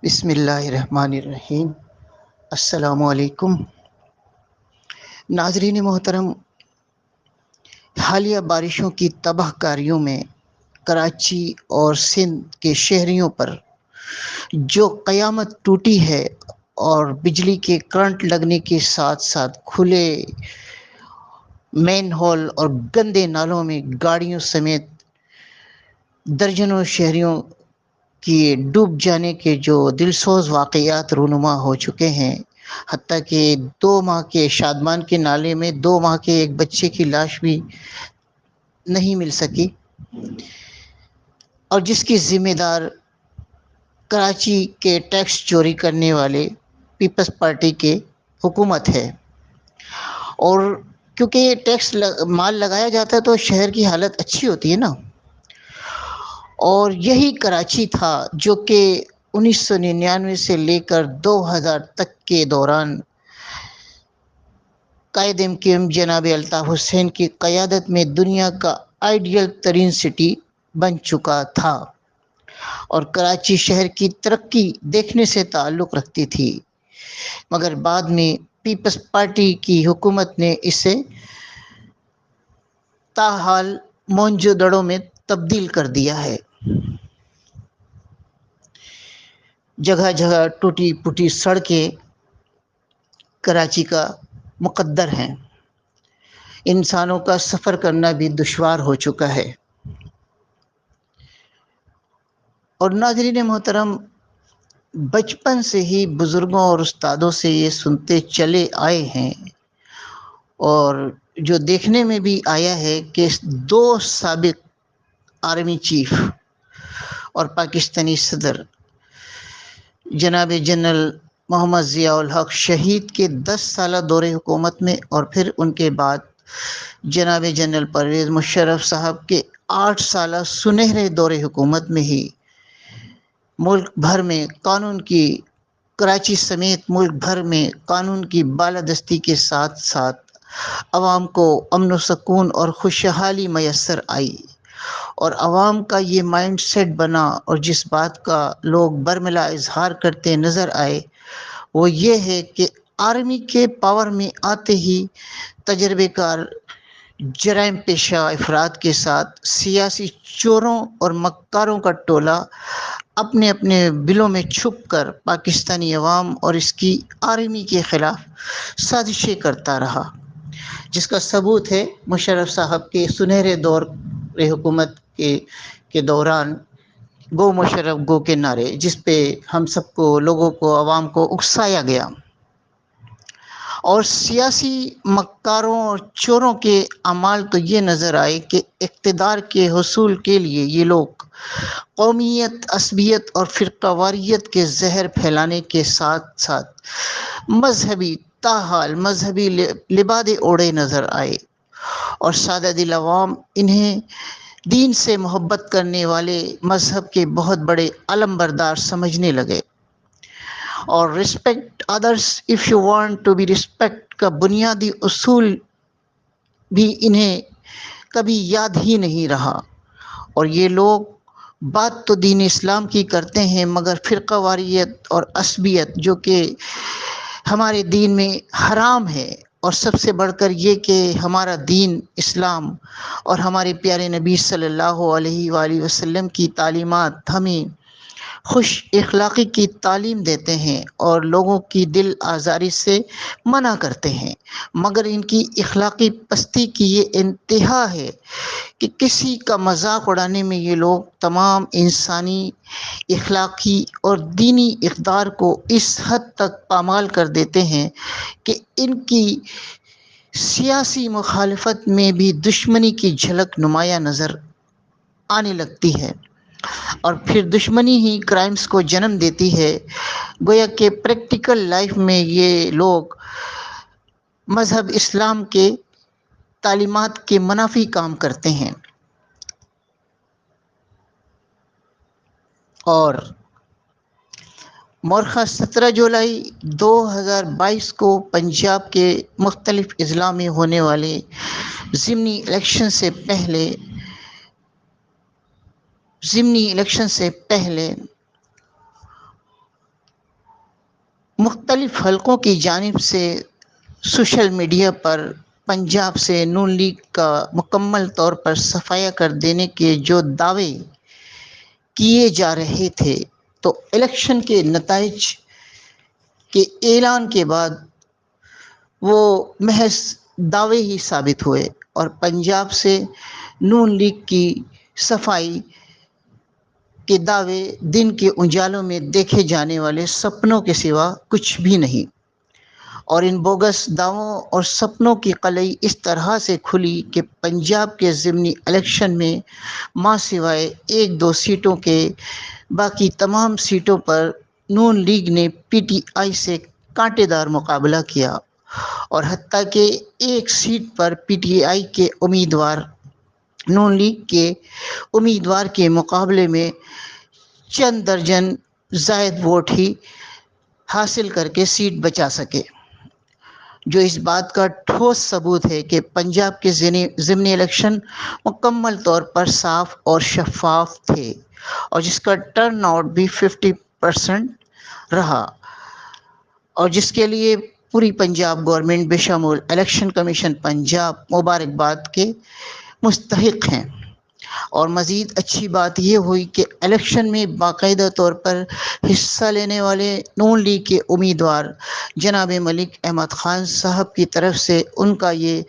بسم اللہ الرحمن الرحیم۔ السلام علیکم ناظرین محترم، حالیہ بارشوں کی تباہ کاریوں میں کراچی اور سندھ کے شہریوں پر جو قیامت ٹوٹی ہے اور بجلی کے کرنٹ لگنے کے ساتھ ساتھ کھلے مین ہول اور گندے نالوں میں گاڑیوں سمیت درجنوں شہریوں کی ڈوب جانے کے جو دلسوز واقعات رونما ہو چکے ہیں، حتیٰ کہ 2 ماہ کے شادمان کے نالے میں 2 ماہ کے ایک بچے کی لاش بھی نہیں مل سکی، اور جس کی ذمہ دار کراچی کے ٹیکس چوری کرنے والے پیپلز پارٹی کے حکومت ہے۔ اور کیونکہ یہ ٹیکس مال لگایا جاتا ہے تو شہر کی حالت اچھی ہوتی ہے نا، اور یہی کراچی تھا جو کہ 1999 سے لے کر 2000 تک کے دوران قائد مقیم جناب الطاف حسین کی قیادت میں دنیا کا آئیڈیل ترین سٹی بن چکا تھا، اور کراچی شہر کی ترقی دیکھنے سے تعلق رکھتی تھی، مگر بعد میں پیپلز پارٹی کی حکومت نے اسے تاحال مونجو دڑو میں تبدیل کر دیا ہے۔ جگہ جگہ ٹوٹی پھوٹی سڑکیں کراچی کا مقدر ہیں، انسانوں کا سفر کرنا بھی دشوار ہو چکا ہے۔ اور ناظرین محترم، بچپن سے ہی بزرگوں اور استادوں سے یہ سنتے چلے آئے ہیں، اور جو دیکھنے میں بھی آیا ہے کہ 2 سابق آرمی چیف اور پاکستانی صدر جناب جنرل محمد ضیاء الحق شہید کے 10 سالہ دور حکومت میں، اور پھر ان کے بعد جناب جنرل پرویز مشرف صاحب کے 8 سالہ سنہرے دور حکومت میں ہی ملک بھر میں قانون کی کراچی سمیت ملک بھر میں قانون کی بالادستی کے ساتھ ساتھ عوام کو امن و سکون اور خوشحالی میسر آئی، اور عوام کا یہ مائنڈ سیٹ بنا، اور جس بات کا لوگ برملا اظہار کرتے نظر آئے وہ یہ ہے کہ آرمی کے پاور میں آتے ہی تجربے کار جرائم پیشہ افراد کے ساتھ سیاسی چوروں اور مکاروں کا ٹولہ اپنے اپنے بلوں میں چھپ کر پاکستانی عوام اور اس کی آرمی کے خلاف سازشیں کرتا رہا، جس کا ثبوت ہے مشرف صاحب کے سنہرے دور حکومت کے دوران گو مشرف گو کے نعرے، جس پہ ہم سب کو، لوگوں کو، عوام کو اکسایا گیا، اور سیاسی مکاروں اور چوروں کے اعمال تو یہ نظر آئے کہ اقتدار کے حصول کے لیے یہ لوگ قومیت، عصبیت اور فرقہ واریت کے زہر پھیلانے کے ساتھ ساتھ مذہبی لبادے اوڑے نظر آئے، اور سادہ دل عوام انہیں دین سے محبت کرنے والے مذہب کے بہت بڑے علم بردار سمجھنے لگے، اور respect others if you want to be respect کا بنیادی اصول بھی انہیں کبھی یاد ہی نہیں رہا، اور یہ لوگ بات تو دین اسلام کی کرتے ہیں، مگر فرقہ واریت اور عصبیت جو کہ ہمارے دین میں حرام ہے، اور سب سے بڑھ کر یہ کہ ہمارا دین اسلام اور ہمارے پیارے نبی صلی اللہ علیہ وآلہ وسلم کی تعلیمات ہمیں خوش اخلاقی کی تعلیم دیتے ہیں اور لوگوں کی دل آزاری سے منع کرتے ہیں، مگر ان کی اخلاقی پستی کی یہ انتہا ہے کہ کسی کا مذاق اڑانے میں یہ لوگ تمام انسانی اخلاقی اور دینی اقدار کو اس حد تک پامال کر دیتے ہیں کہ ان کی سیاسی مخالفت میں بھی دشمنی کی جھلک نمایاں نظر آنے لگتی ہے، اور پھر دشمنی ہی کرائمز کو جنم دیتی ہے۔ گویا کہ پریکٹیکل لائف میں یہ لوگ مذہب اسلام کے تعلیمات کے منافی کام کرتے ہیں، اور مورخہ 17 جولائی 2022 کو پنجاب کے مختلف اضلاع میں ہونے والے ضمنی الیکشن سے پہلے مختلف حلقوں کی جانب سے سوشل میڈیا پر پنجاب سے نون لیگ کا مکمل طور پر صفایا کر دینے کے جو دعوے کیے جا رہے تھے، تو الیکشن کے نتائج کے اعلان کے بعد وہ محض دعوے ہی ثابت ہوئے اور پنجاب سے نون لیگ کی صفائی کے دعوے دن کے اجالوں میں دیکھے جانے والے سپنوں کے سوا کچھ بھی نہیں۔ اور ان بوگس دعووں اور سپنوں کی قلعی اس طرح سے کھلی کہ پنجاب کے ضمنی الیکشن میں ماں سوائے 1-2 سیٹوں کے باقی تمام سیٹوں پر نون لیگ نے پی ٹی آئی سے کانٹے دار مقابلہ کیا، اور حتیٰ کہ ایک set per P T I کے امیدوار نون لیگ کے امیدوار کے مقابلے میں چند درجن زائد ووٹ ہی حاصل کر کے سیٹ بچا سکے، جو اس بات کا ٹھوس ثبوت ہے کہ پنجاب کے ضمنی الیکشن مکمل طور پر صاف اور شفاف تھے، اور جس کا ٹرن آؤٹ بھی 50% رہا، اور جس کے لیے پوری پنجاب گورنمنٹ بشمول الیکشن کمیشن پنجاب مبارکباد کے مستحق ہیں۔ اور مزید اچھی بات یہ ہوئی کہ الیکشن میں باقاعدہ طور پر حصہ لینے والے نون لیگ کے امیدوار جناب ملک احمد خان صاحب کی طرف سے ان کا یہ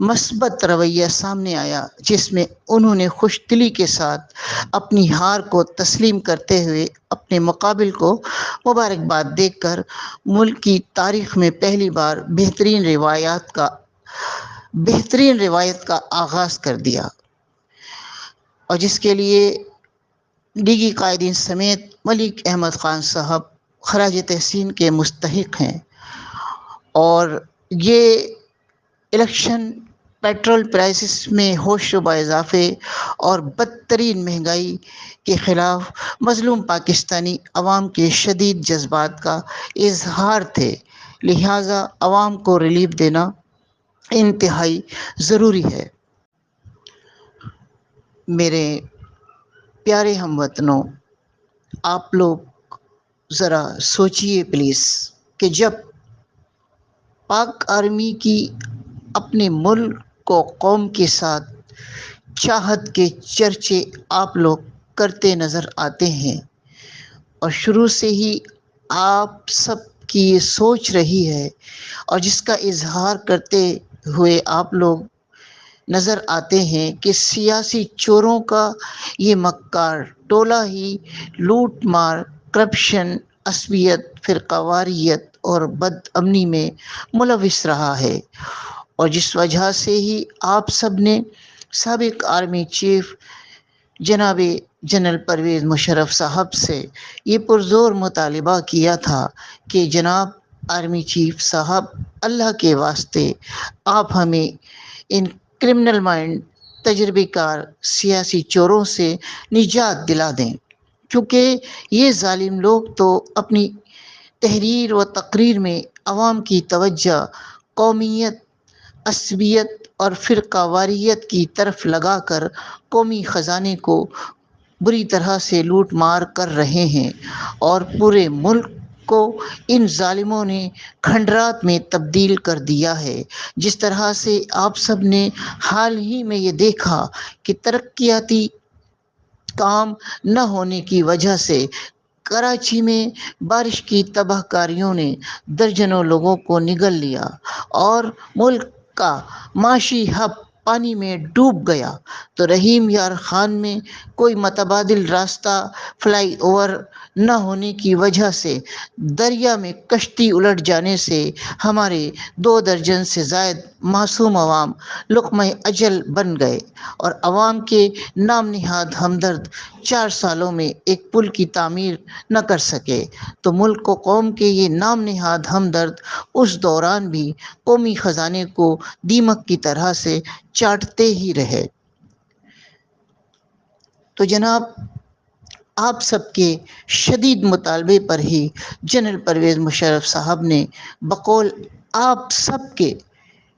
مثبت رویہ سامنے آیا، جس میں انہوں نے خوش دلی کے ساتھ اپنی ہار کو تسلیم کرتے ہوئے اپنے مقابل کو مبارکباد دے کر ملک کی تاریخ میں پہلی بار بہترین روایت کا آغاز کر دیا، اور جس کے لیے لیگی قائدین سمیت ملک احمد خان صاحب خراج تحسین کے مستحق ہیں۔ اور یہ الیکشن پیٹرول پرائسز میں ہوش و اضافے اور بدترین مہنگائی کے خلاف مظلوم پاکستانی عوام کے شدید جذبات کا اظہار تھے، لہٰذا عوام کو ریلیف دینا انتہائی ضروری ہے۔ میرے پیارے ہم وطنوں، آپ لوگ ذرا سوچئے پلیز کہ جب پاک آرمی کی اپنے ملک و قوم کے ساتھ چاہت کے چرچے آپ لوگ کرتے نظر آتے ہیں، اور شروع سے ہی آپ سب کی یہ سوچ رہی ہے، اور جس کا اظہار کرتے ہوئے آپ لوگ نظر آتے ہیں کہ سیاسی چوروں کا یہ مکار ٹولہ ہی لوٹ مار، کرپشن، عصبیت، فرقہ واریت اور بد امنی میں ملوث رہا ہے، اور جس وجہ سے ہی آپ سب نے سابق آرمی چیف جناب جنرل پرویز مشرف صاحب سے یہ پرزور مطالبہ کیا تھا کہ جناب آرمی چیف صاحب، اللہ کے واسطے آپ ہمیں ان کرمنل مائنڈ تجربے کار سیاسی چوروں سے نجات دلا دیں، کیونکہ یہ ظالم لوگ تو اپنی تحریر و تقریر میں عوام کی توجہ قومیت، عصبیت اور فرقہ واریت کی طرف لگا کر قومی خزانے کو بری طرح سے لوٹ مار کر رہے ہیں، اور پورے ملک کو ان ظالموں نے کھنڈرات میں تبدیل کر دیا ہے۔ جس طرح سے آپ سب نے حال ہی میں یہ دیکھا کہ ترقیاتی کام نہ ہونے کی وجہ سے کراچی میں بارش کی تباہ کاریوں نے درجنوں لوگوں کو نگل لیا، اور ملک کا معاشی ہب پانی میں ڈوب گیا، تو رحیم یار خان میں کوئی متبادل راستہ فلائی اوور نہ ہونے کی وجہ سے دریا میں کشتی الٹ جانے سے ہمارے 2 درجن سے زائد معصوم عوام لقمہ اجل بن گئے، اور عوام کے نام نہاد ہمدرد 4 سالوں میں ایک پل کی تعمیر نہ کر سکے، تو ملک و قوم کے یہ نام نہاد ہمدرد اس دوران بھی قومی خزانے کو دیمک کی طرح سے چاٹتے ہی رہے۔ تو جناب، آپ سب کے شدید مطالبے پر ہی جنرل پرویز مشرف صاحب نے بقول آپ سب کے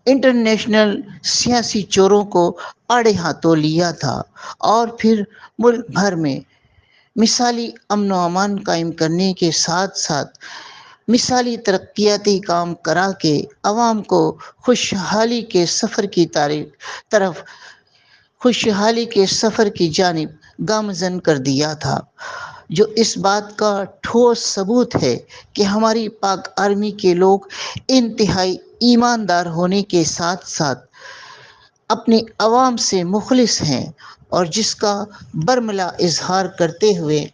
انٹرنیشنل سیاسی چوروں کو آڑے ہاتھوں لیا تھا، اور پھر ملک بھر میں مثالی امن و امان قائم کرنے کے ساتھ ساتھ مثالی ترقیاتی کام کرا کے عوام کو خوشحالی کے سفر کی طرف خوشحالی کے سفر کی جانب گامزن کر دیا تھا، جو اس بات کا ٹھوس ثبوت ہے کہ ہماری پاک آرمی کے لوگ انتہائی ایماندار ہونے کے ساتھ ساتھ اپنی عوام سے مخلص ہیں، اور جس کا برملا اظہار کرتے ہوئے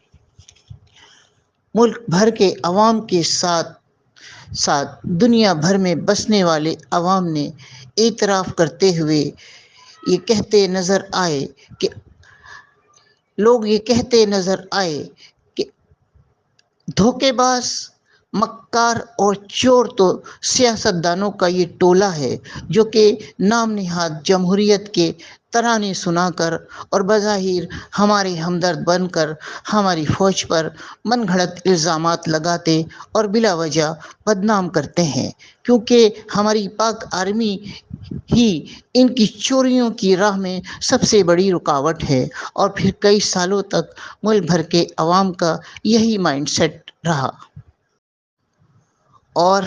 ملک بھر کے عوام کے ساتھ ساتھ دنیا بھر میں بسنے والے عوام نے اعتراف کرتے ہوئے یہ کہتے نظر آئے کہ کہ دھوکے باز، مکار اور چور تو سیاست دانوں کا یہ ٹولہ ہے، جو کہ نام نہاد جمہوریت کے ترانے سنا کر اور بظاہر ہمارے ہمدرد بن کر ہماری فوج پر من گھڑت الزامات لگاتے اور بلا وجہ بدنام کرتے ہیں، کیونکہ ہماری پاک آرمی ہی ان کی چوریوں کی راہ میں سب سے بڑی رکاوٹ ہے، اور پھر کئی سالوں تک ملک بھر کے عوام کا یہی مائنڈ سیٹ رہا۔ اور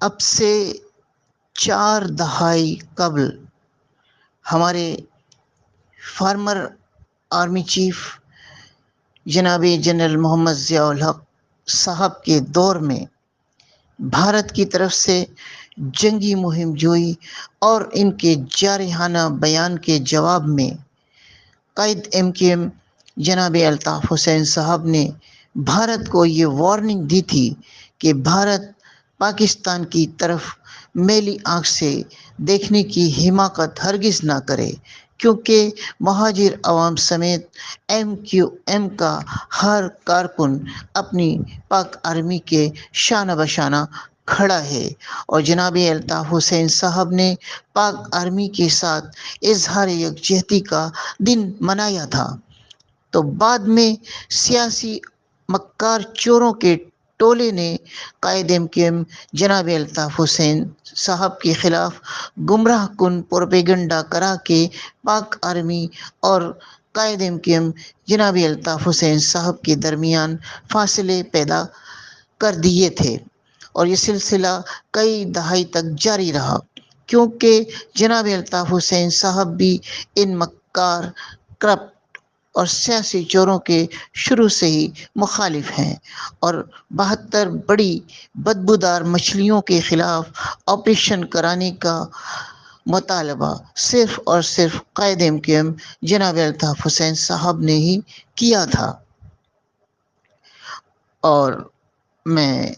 اب سے 4 دہائی قبل ہمارے فارمر آرمی چیف جناب جنرل محمد ضیاء الحق صاحب کے دور میں بھارت کی طرف سے جنگی مہم جوئی اور ان کے جارحانہ بیان کے جواب میں قائد MKM جناب الطاف حسین صاحب نے بھارت کو یہ وارننگ دی تھی کہ بھارت پاکستان کی طرف میلی آنکھ سے دیکھنے کی حماقت ہرگز نہ کرے، کیونکہ مہاجر عوام سمیت MQM کا ہر کارکن اپنی پاک آرمی کے شانہ بشانہ کھڑا ہے، اور جناب الطاف حسین صاحب نے پاک آرمی کے ساتھ اظہار یکجہتی کا دن منایا تھا۔ تو بعد میں سیاسی مکار چوروں کے ٹولے نے قائد MKM جناب الطاف حسین صاحب کے خلاف گمراہ کن پروپیگنڈا کرا کے پاک آرمی اور قائد MKM جناب الطاف حسین صاحب کے درمیان فاصلے پیدا کر دیے تھے، اور یہ سلسلہ کئی دہائی تک جاری رہا، کیونکہ جناب الطاف حسین صاحب بھی ان مکار، کرپٹ اور سیاسی چوروں کے شروع سے ہی مخالف ہیں، اور 72 بڑی بدبودار مچھلیوں کے خلاف آپریشن کرانے کا مطالبہ صرف اور صرف قائد MKM جناب الطاف حسین صاحب نے ہی کیا تھا۔ اور میں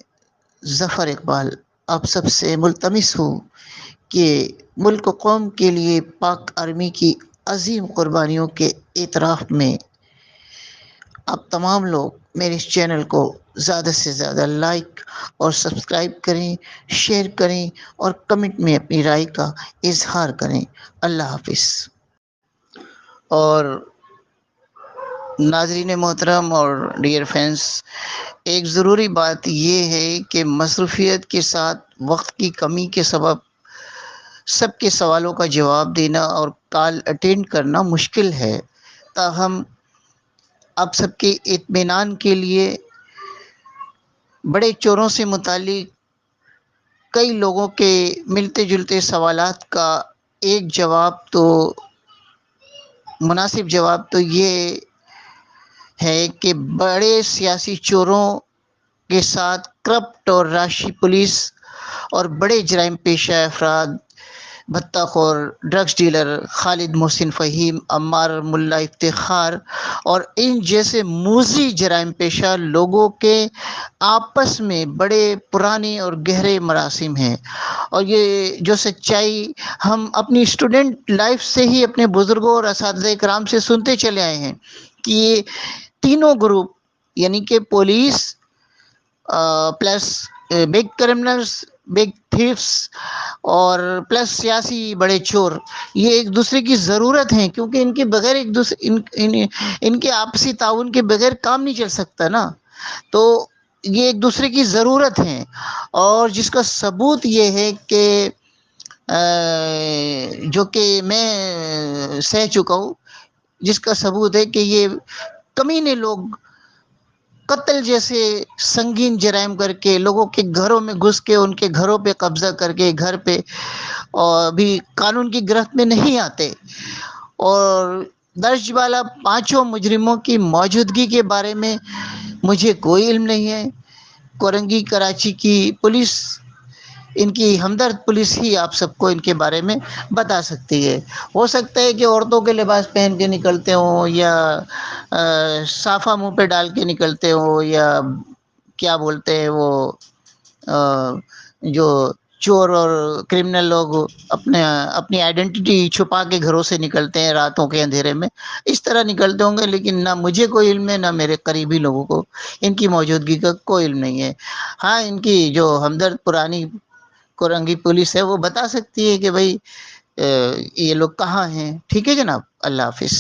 ظفر اقبال آپ سب سے ملتمس ہوں کہ ملک و قوم کے لیے پاک آرمی کی عظیم قربانیوں کے اعتراف میں آپ تمام لوگ میرے اس چینل کو زیادہ سے زیادہ لائک اور سبسکرائب کریں، شیئر کریں اور کمنٹ میں اپنی رائے کا اظہار کریں۔ اللہ حافظ۔ اور ناظرین محترم اور ڈیئر فینس، ایک ضروری بات یہ ہے کہ مصروفیت کے ساتھ وقت کی کمی کے سبب سب کے سوالوں کا جواب دینا اور کال اٹینڈ کرنا مشکل ہے، تاہم آپ سب کے اطمینان کے لیے بڑے چوروں سے متعلق کئی لوگوں کے ملتے جلتے سوالات کا ایک مناسب جواب تو یہ ہے کہ بڑے سیاسی چوروں کے ساتھ کرپٹ اور راشی پولیس اور بڑے جرائم پیشہ افراد، بھتہ خور، ڈرگز ڈیلر خالد محسن فہیم، عمار ملا افتخار اور ان جیسے موذی جرائم پیشہ لوگوں کے آپس میں بڑے پرانے اور گہرے مراسم ہیں، اور یہ جو سچائی ہم اپنی اسٹوڈنٹ لائف سے ہی اپنے بزرگوں اور اساتذہ کرام سے سنتے چلے آئے ہیں کہ یہ تینوں گروپ، یعنی کہ police plus big criminals, big تھیفس اور پلس سیاسی بڑے چور، یہ ایک دوسرے کی ضرورت ہیں، کیونکہ ان کے بغیر ان کے آپسی تعاون کے بغیر کام نہیں چل سکتا نا، تو یہ ایک دوسرے کی ضرورت ہیں، اور جس کا ثبوت یہ ہے کہ جو کہ میں سہ چکا ہوں، جس کا ثبوت ہے کہ یہ کمینے لوگ قتل جیسے سنگین جرائم کر کے، لوگوں کے گھروں میں گھس کے ان کے گھروں پہ قبضہ کر کے، گھر پہ اور بھی قانون کی گرفت میں نہیں آتے، اور درج بالا پانچوں مجرموں کی موجودگی کے بارے میں مجھے کوئی علم نہیں ہے۔ کورنگی کراچی کی پولیس، ان کی ہمدرد پولیس ہی آپ سب کو ان کے بارے میں بتا سکتی ہے۔ ہو سکتا ہے کہ عورتوں کے لباس پہن کے نکلتے ہوں، یا صافہ منہ پہ ڈال کے نکلتے ہوں، یا کیا بولتے ہیں وہ جو چور اور کرمنل لوگ اپنی آئیڈینٹی چھپا کے گھروں سے نکلتے ہیں راتوں کے اندھیرے میں، اس طرح نکلتے ہوں گے، لیکن نہ مجھے کوئی علم ہے، نہ میرے قریبی لوگوں کو ان کی موجودگی کا کوئی علم نہیں ہے۔ ہاں، ان کی جو ہمدرد پرانی کورنگی پولیس ہے وہ بتا سکتی ہے کہ بھائی یہ لوگ کہاں ہیں۔ ٹھیک ہے جناب، اللہ حافظ۔